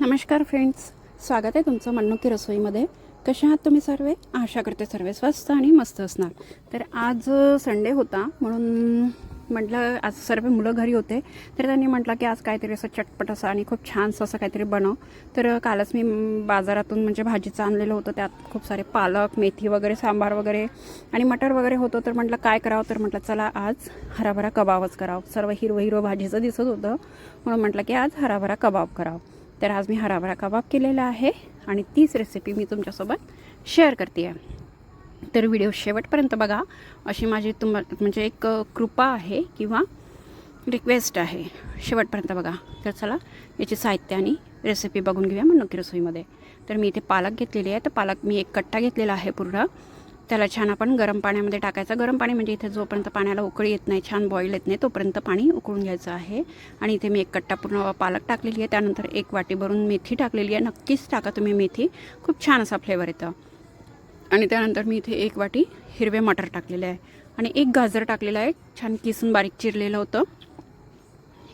नमस्कार फ्रेंड्स, स्वागत आहे तुमचं मन्नू की रसोईमध्ये. कशा आहात तुम्ही सर्व? आशा करते सर्व स्वस्त आणि मस्त असणार. तर आज संडे होता म्हणून म्हटलं आज सर्व मुलं घरी होते, तर त्यांनी म्हटलं की आज काहीतरी असं चटपट असं आणि खूप छानसं असं काहीतरी बनव. तर कालच मी बाजारातून म्हणजे भाजीचं आणलेलं होतं, त्यात खूप सारे पालक, मेथी वगैरे, सांबार वगैरे आणि मटर वगैरे होतं. तर म्हटलं काय करावं, तर म्हटलं चला आज हराभरा कबाबच करावं. सर्व हिरवं हिरवं भाजीचं दिसत होतं म्हणून म्हटलं की आज हराभरा कबाब करावं. तर आज मी हराभरा कबाब केलेला आहे आणि तीच रेसिपी मी तुमच्यासोबत शेअर करते आहे. तर व्हिडिओ शेवटपर्यंत बघा, अशी माझी म्हणजे एक कृपा आहे किंवा रिक्वेस्ट आहे. शेवटपर्यंत बघा. तर चला याची साहित्य आणि रेसिपी बघून घेऊया मग नक्की रसोईमध्ये. तर मी इथे पालक घेतलेली आहे. तर पालक मी एक कट्टा घेतलेला आहे पूर्ण. त्याला छान आपण गरम पाण्यामध्ये टाकायचं. गरम पाणी म्हणजे इथे जोपर्यंत पाण्याला उकळी येत नाही, छान बॉईल येत नाही, तोपर्यंत पाणी उकळून घ्यायचं आहे. आणि इथे मी एक कट्टा पूर्ण पालक टाकलेली आहे. त्यानंतर एक वाटी भरून मेथी टाकलेली आहे. नक्कीच टाका तुम्ही मेथी, खूप छान असा फ्लेवर येतं. आणि त्यानंतर मी इथे एक वाटी हिरवे मटर टाकलेले आहे आणि एक गाजर टाकलेलं आहे, छान किसून बारीक चिरलेलं होतं.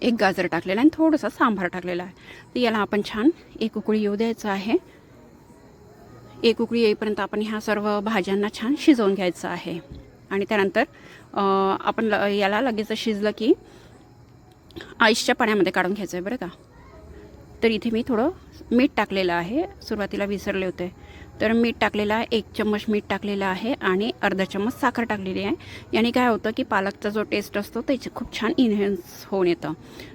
एक गाजर टाकलेला आहे आणि थोडंसं सांबार टाकलेला आहे. तर याला आपण छान एक उकळी येऊ द्यायचं आहे. एक उकळी येईपर्यंत आपण ह्या सर्व भाज्यांना छान शिजवून घ्यायचं आहे. आणि त्यानंतर आपण याला लगेच शिजलं की आईसच्या पाण्यामध्ये काढून घ्यायचं आहे बरं का. तर इथे मी थोडं मीठ टाकलेलं आहे, सुरुवातीला विसरले होते. तर मीठ टाकलेलं आहे, 1 चम्मच मीठ टाकलेलं आहे आणि अर्धा चम्मच साखर टाकलेली आहे. याने काय होतं की पालकचा जो टेस्ट असतो त्याचे खूप छान इन्हॅन्स होऊन येतं.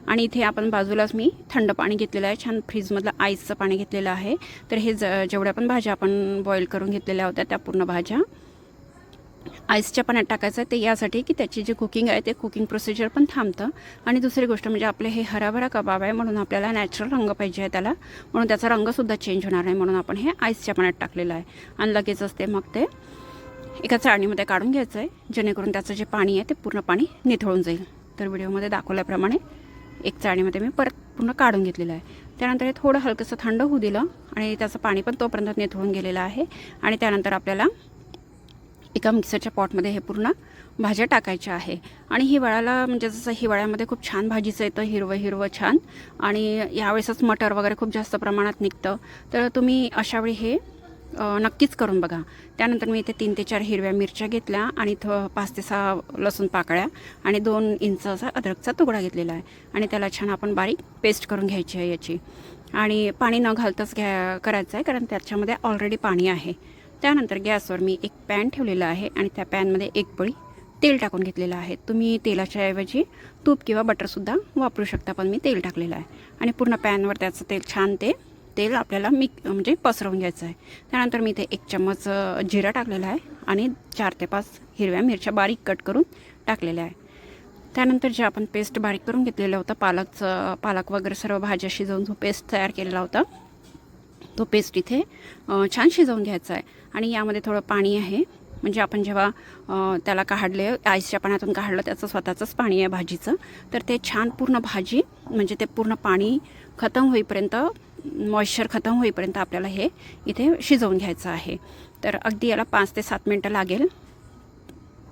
आणि इथे आपण बाजूलाच मी थंड पाणी घेतलेलं आहे, छान फ्रीजमधलं आईसचं पाणी घेतलेलं आहे. तर हे जेवढ्या पण भाज्या आपण बॉईल करून घेतलेल्या होत्या त्या पूर्ण भाज्या आईसच्या पाण्यात टाकायचं आहे. ते यासाठी की त्याची जी कुकिंग आहे ते कुकिंग प्रोसिजर पण थांबतं. आणि दुसरी गोष्ट म्हणजे आपले हे हराभरा कबाब आहे म्हणून आपल्याला नॅचरल रंग पाहिजे आहे त्याला, म्हणून त्याचा रंगसुद्धा चेंज होणार नाही, म्हणून आपण हे आईसच्या पाण्यात टाकलेलं आहे. आणि लगेच असते मग ते एका चाळणीमध्ये काढून घ्यायचं आहे, जेणेकरून त्याचं जे पाणी आहे ते पूर्ण पाणी निथळून जाईल. तर व्हिडिओमध्ये दाखवल्याप्रमाणे एक चाळणीमध्ये मी परत पूर्ण काढून घेतलेलं आहे. त्यानंतर हे थोडं हलकंसं थंड होऊ दिलं आणि त्याचं पाणी पण तोपर्यंत निथळून गेलेलं आहे. आणि त्यानंतर आपल्याला एका मिक्सरच्या पॉटमध्ये हे पूर्ण भाज्या टाकायच्या आहे. आणि हिवाळ्याला म्हणजे जसं हिवाळ्यामध्ये खूप छान भाजीचं येतं, हिरवं हिरवं छान. आणि यावेळेसच मटर वगैरे खूप जास्त प्रमाणात निघतं. तर तुम्ही अशावेळी हे नक्कीच करून बघा. त्यानंतर मी इथे 3 ते 4 हिरव्या मिरच्या घेतल्या आणि 5 ते 6 लसूण पाकळ्या आणि 2 इंच असा अद्रकचा तुकडा घेतलेला आहे. आणि त्याला छान आपण बारीक पेस्ट करून घ्यायची आहे याची. आणि पाणी न घालताच करायचं आहे, कारण त्याच्यामध्ये ऑलरेडी पाणी आहे. त्यानंतर गॅसवर मी एक पॅन ठेवलेला आहे आणि त्या पॅनमध्ये एक पळी तेल टाकून घेतलेलं आहे. तुम्ही तेलाच्या ऐवजी तूप किंवा बटरसुद्धा वापरू शकता, पण मी तेल टाकलेलं आहे. आणि पूर्ण पॅनवर त्याचं तेल छान तेल आपल्याला म्हणजे पसरवून घ्यायचं आहे. त्यानंतर मी इथे 1 चम्मच जिरा टाकलेला आहे आणि 4 ते 5 हिरव्या मिरच्या बारीक कट करून टाकलेल्या आहे. त्यानंतर जे आपण पेस्ट बारीक करून घेतलेलं होतं पालक वगैरे सर्व भाज्या शिजवून जो पेस्ट तयार केलेला होता तो पेस्ट इथे छान शिजवून घ्यायचा आहे. आणि यामध्ये थोडं पाणी आहे, म्हणजे आपण जेव्हा त्याला काढले आईसच्या पाण्यातून काढलं त्याचं स्वतःचंच पाणी आहे भाजीचं. तर ते छान पूर्ण भाजी म्हणजे ते पूर्ण पाणी खतम होईपर्यंत, मॉइश्चर खतम होईपर्यंत आपल्याला हे इथे शिजवून घ्यायचं आहे. तर अगदी याला 5 ते 7 मिनटं लागेल,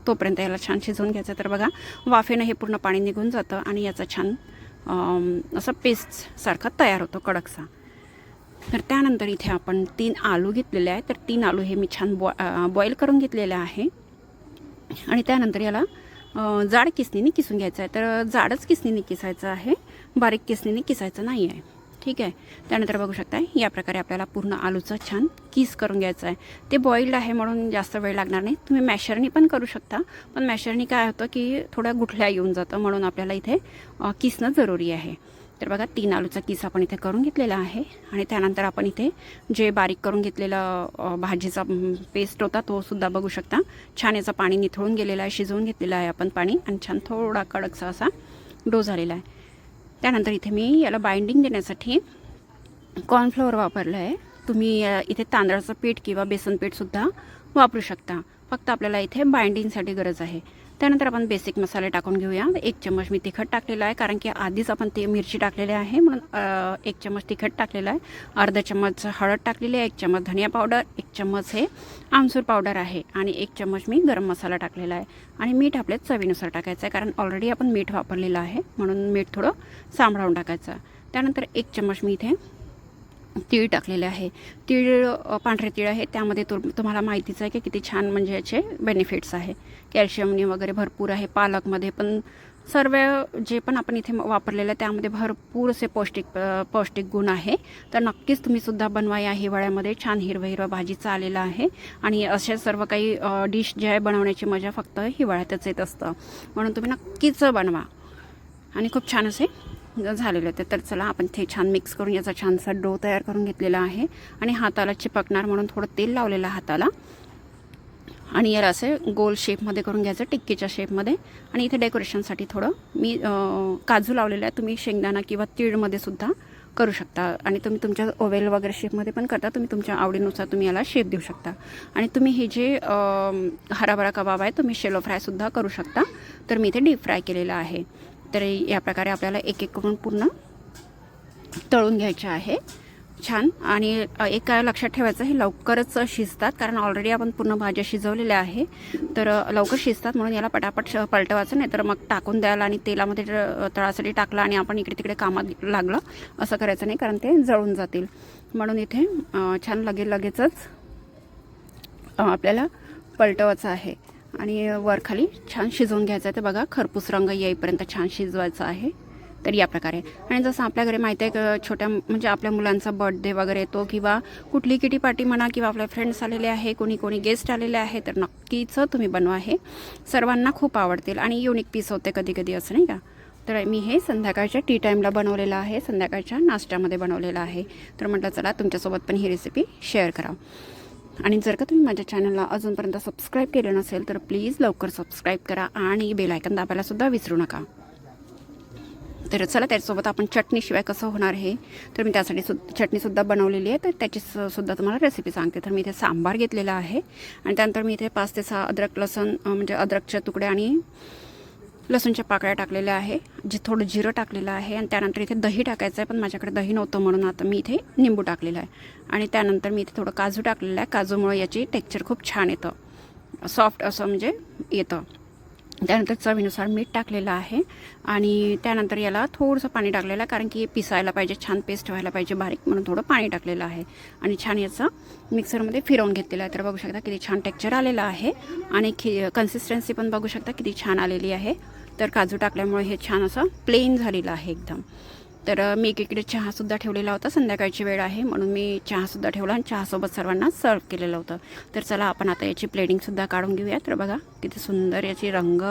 तोपर्यंत याला छान शिजवून घ्यायचं. तर बघा वाफेनं हे पूर्ण पाणी निघून जातं आणि याचा छान असं पेस्टसारखा तयार होतो कडकसा. तर त्यानंतर इथे आपण 3 आलू घेतलेले आहे. तर 3 आलू हे मी छान बॉईल करून घेतलेले आहे. आणि त्यानंतर याला जाड किसणीने किसून घ्यायचं आहे. तर जाडच किसणीने किसायचं आहे, बारीक किसणीने किसायचं नाही आहे, ठीक आहे. त्यानंतर बघू शकता या प्रकारे आपल्याला पूर्ण आलूचं छान किस करून घ्यायचं आहे. ते बॉईल्ड आहे म्हणून जास्त वेळ लागणार नाही, तुम्ही मॅशरनी पण करू शकता, पण मॅशरनी काय होतं की थोड्या गुठल्या येऊन जातं, म्हणून आपल्याला इथे किसणं जरुरी आहे. तर बघा 3 आलूचा किस आपण इथे करून घेतलेला आहे. आणि त्यानंतर आपण इथे जे बारीक करून घेतलेलं भाजीचा पेस्ट होता तो सुद्धा बघू शकता छान याचं पाणी निथळून गेलेलं आहे, शिजवून घेतलेलं आहे आपण पाणी आणि छान थोडा कडकसा असा डो झालेला आहे. त्यानंतर इथे मी याला बाइंडिंग देण्यासाठी कॉर्नफ्लोअर वापरलं आहे. तुम्ही इथे तांदळाचं पीठ किंवा बेसन पीठसुद्धा वापरू शकता, फक्त आपल्याला इथे बाइंडिंगसाठी गरज आहे. त्यानंतर आपण बेसिक मसाले टाकून घेऊया. 1 चम्मच मी तिखट टाकलेला आहे, कारण की आधीच आपण ते मिरची टाकलेली आहे म्हणून 1 चम्मच तिखट टाकलेला आहे. अर्धा चम्मच हळद टाकलेली आहे, 1 चम्मच धनिया पावडर, 1 चम्मच हे आमचूर पावडर आहे आणि 1 चम्मच मी गरम मसाला टाकलेला आहे. आणि मीठ आपल्या चवीनुसार टाकायचं आहे, कारण ऑलरेडी आपण मीठ वापरलेलं आहे म्हणून मीठ थोडं सांभाळून टाकायचं. त्यानंतर 1 चम्मच मी इथे तीळ टाकलेले आहे. तीळ पांढरे तीळ आहे, त्यामध्ये तुम्हाला माहितीच आहे की किती छान म्हणजे याचे बेनिफिट्स आहे. कॅल्शियमने वगैरे भरपूर आहे. पालकमध्ये पण सर्व जे पण आपण इथे वापरलेलं आहे त्यामध्ये भरपूर असे पौष्टिक गुण आहे. तर नक्कीच तुम्हीसुद्धा बनवा या हिवाळ्यामध्ये. छान हिरवं हिरवं भाजीचं आलेलं आहे आणि असे सर्व काही डिश जे आहे बनवण्याची मजा फक्त हिवाळ्यातच येत असतं. म्हणून तुम्ही नक्कीच बनवा आणि खूप छान असे झालेले होते. तर चला आपण ते छान मिक्स करून याचा छानसा डो तयार करून घेतलेला आहे आणि हाताला चिपकणार म्हणून थोडं तेल लावलेलं हाताला आणि याला असे गोल शेपमध्ये करून घ्यायचं, टिक्कीच्या शेपमध्ये. आणि इथे डेकोरेशनसाठी थोडं मी काजू लावलेलं आहे. तुम्ही शेंगदाणा किंवा तीळमध्ये सुद्धा करू शकता आणि तुम्ही तुमच्या ओवेल वगैरे शेपमध्ये पण करता. तुम्ही तुमच्या आवडीनुसार तुम्ही याला शेप देऊ शकता. आणि तुम्ही हे जे हराभरा कबाब आहे तुम्ही शेलो फ्रायसुद्धा करू शकता. तर मी इथे डीप फ्राय केलेलं आहे. तर या प्रकारे आपल्याला एक एक करून पूर्ण तळून घ्यायचे आहे छान. आणि एक काय लक्षात ठेवायचं, हे लवकरच शिजतात कारण ऑलरेडी आपण पूर्ण भाज्या शिजवलेल्या आहे. तर लवकर शिजतात म्हणून याला पटापट पलटवायचं, नाही तर मग टाकून द्यायला आणि तेलामध्ये तळासाठी टाकला आणि आपण इकडे तिकडे कामात लागलं असं करायचं नाही, कारण ते जळून जातील. म्हणून इथे छान लगेचच आपल्याला पलटवायचं आहे आणि वरखाली छान शिजवून घ्यायचं आहे. ते बघा खरपूस रंग येईपर्यंत छान शिजवायचं आहे. तर या प्रकारे. आणि जसं आपल्या घरी माहिती आहे छोट्या म्हणजे आपल्या मुलांचा बर्थडे वगैरे येतो किंवा कुठली किटी पार्टी म्हणा किंवा आपल्या फ्रेंड्स आलेले आहे, कोणी गेस्ट आलेले आहे, तर नक्कीच तुम्ही बनवा. हे सर्वांना खूप आवडतील आणि युनिक पीस होते कधी असं नाही का. तर मी हे संध्याकाळच्या टी टाईमला बनवलेलं आहे, संध्याकाळच्या नाश्त्यामध्ये बनवलेलं आहे. तर म्हटलं चला तुमच्यासोबत पण ही रेसिपी शेअर करा. आणि जर का तुम्ही माझ्या चॅनलला अजूनपर्यंत सबस्क्राईब केलं नसेल तर प्लीज लवकर सबस्क्राईब करा आणि बेल आयकन दाबायलासुद्धा विसरू नका. तर चला त्याच्यासोबत आपण चटणीशिवाय कसं होणार हे, तर मी त्यासाठी चटणीसुद्धा बनवलेली आहे. तर त्याची सुद्धा तुम्हाला रेसिपी सांगते. तर मी इथे सांबार घेतलेला आहे आणि त्यानंतर मी इथे 5 ते 6 अद्रक लसूण म्हणजे अद्रकचे तुकडे आणि लसूणच्या पाकळ्या टाकलेल्या आहे. थोडं जिरं टाकलेलं आहे आणि त्यानंतर इथे दही टाकायचं आहे, पण माझ्याकडे दही नव्हतं म्हणून आता मी इथे निंबू टाकलेलं आहे. आणि त्यानंतर मी इथे थोडं काजू टाकलेलं आहे. काजूमुळे याची टेक्स्चर खूप छान येतं, सॉफ्ट असं म्हणजे येतं. त्यानंतर चवीनुसार मीठ टाकलेलं आहे आणि त्यानंतर याला थोडंसं पाणी टाकलेलं आहे, कारण की पिसायला पाहिजे, छान पेस्ट व्हायला पाहिजे बारीक, म्हणून थोडं पाणी टाकलेलं आहे. आणि छान याचं मिक्सरमध्ये फिरवून घेतलेलं आहे. तर बघू शकता किती छान टेक्स्चर आलेलं आहे आणि कन्सिस्टन्सी पण बघू शकता किती छान आलेली आहे. तर काजू टाकल्यामुळे हे छान असं प्लेन झालेलं आहे एकदम. तर मी एकीकडे चहासुद्धा ठेवलेला होता, संध्याकाळची वेळ आहे म्हणून मी चहासुद्धा ठेवला आणि चहासोबत सर्वांना सर्व केलेलं होतं. तर चला आपण आता याची प्लेटिंगसुद्धा काढून घेऊया. तर बघा किती सुंदर याची रंग,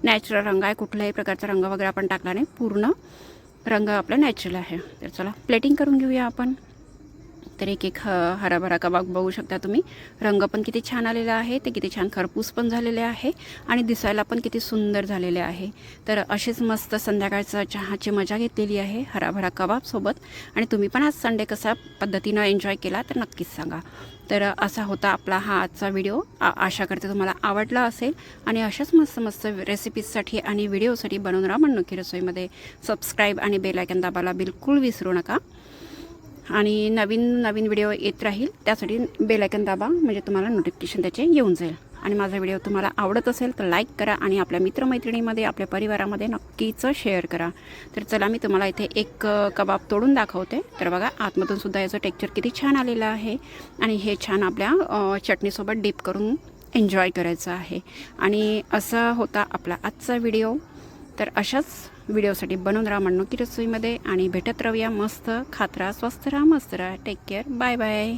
नॅचरल रंग आहे, कुठल्याही प्रकारचा रंग वगैरे आपण टाकला नाही, पूर्ण रंग आपला नॅचरल आहे. तर चला प्लेटिंग करून घेऊया आपण. तर एक हराभरा कबाब बघू शकता तुम्ही, रंग पण किती छान आलेला आहे, ते किती छान खरपूस पण झालेले आहे आणि दिसायला पण किती सुंदर झालेले आहे. तर अशीच मस्त संध्याकाळचं चहाची मजा घेतलेली आहे हराभरा कबाबसोबत. आणि तुम्ही पण आज संडे कसा पद्धतीनं एन्जॉय केला तर नक्कीच सांगा. तर असा होता आपला हा आजचा व्हिडिओ. आशा करते तुम्हाला आवडला असेल आणि अशाच मस्त रेसिपीजसाठी आणि व्हिडिओसाठी बनवून राहा मनमुखी रसोईमध्ये. सबस्क्राईब आणि बेल आयकन दाबायला बिलकुल विसरू नका आणि नवीन व्हिडिओ येत राहील त्यासाठी बेल आयकन दाबा, म्हणजे तुम्हाला नोटिफिकेशन त्याचे येऊन जाईल. आणि माझा व्हिडिओ तुम्हाला आवडत असेल तर लाईक करा आणि आपल्या मित्रमैत्रिणीमध्ये, आपल्या परिवारामध्ये नक्कीच शेअर करा. तर चला मी तुम्हाला इथे एक कबाब तोडून दाखवते. तर बघा आतमधून सुद्धा याचं टेक्स्चर किती छान आलेलं आहे आणि हे छान आपल्या चटणीसोबत डीप करून एन्जॉय करायचं आहे. आणि असा होता आपला आजचा व्हिडिओ. तर अशाच व्हिडिओसाठी बनवून राहा मनमुखी रसोईमध्ये आणि भेटत राहूया. मस्त खात राहा, स्वस्त राहा, मस्त राहा. Take care, bye bye.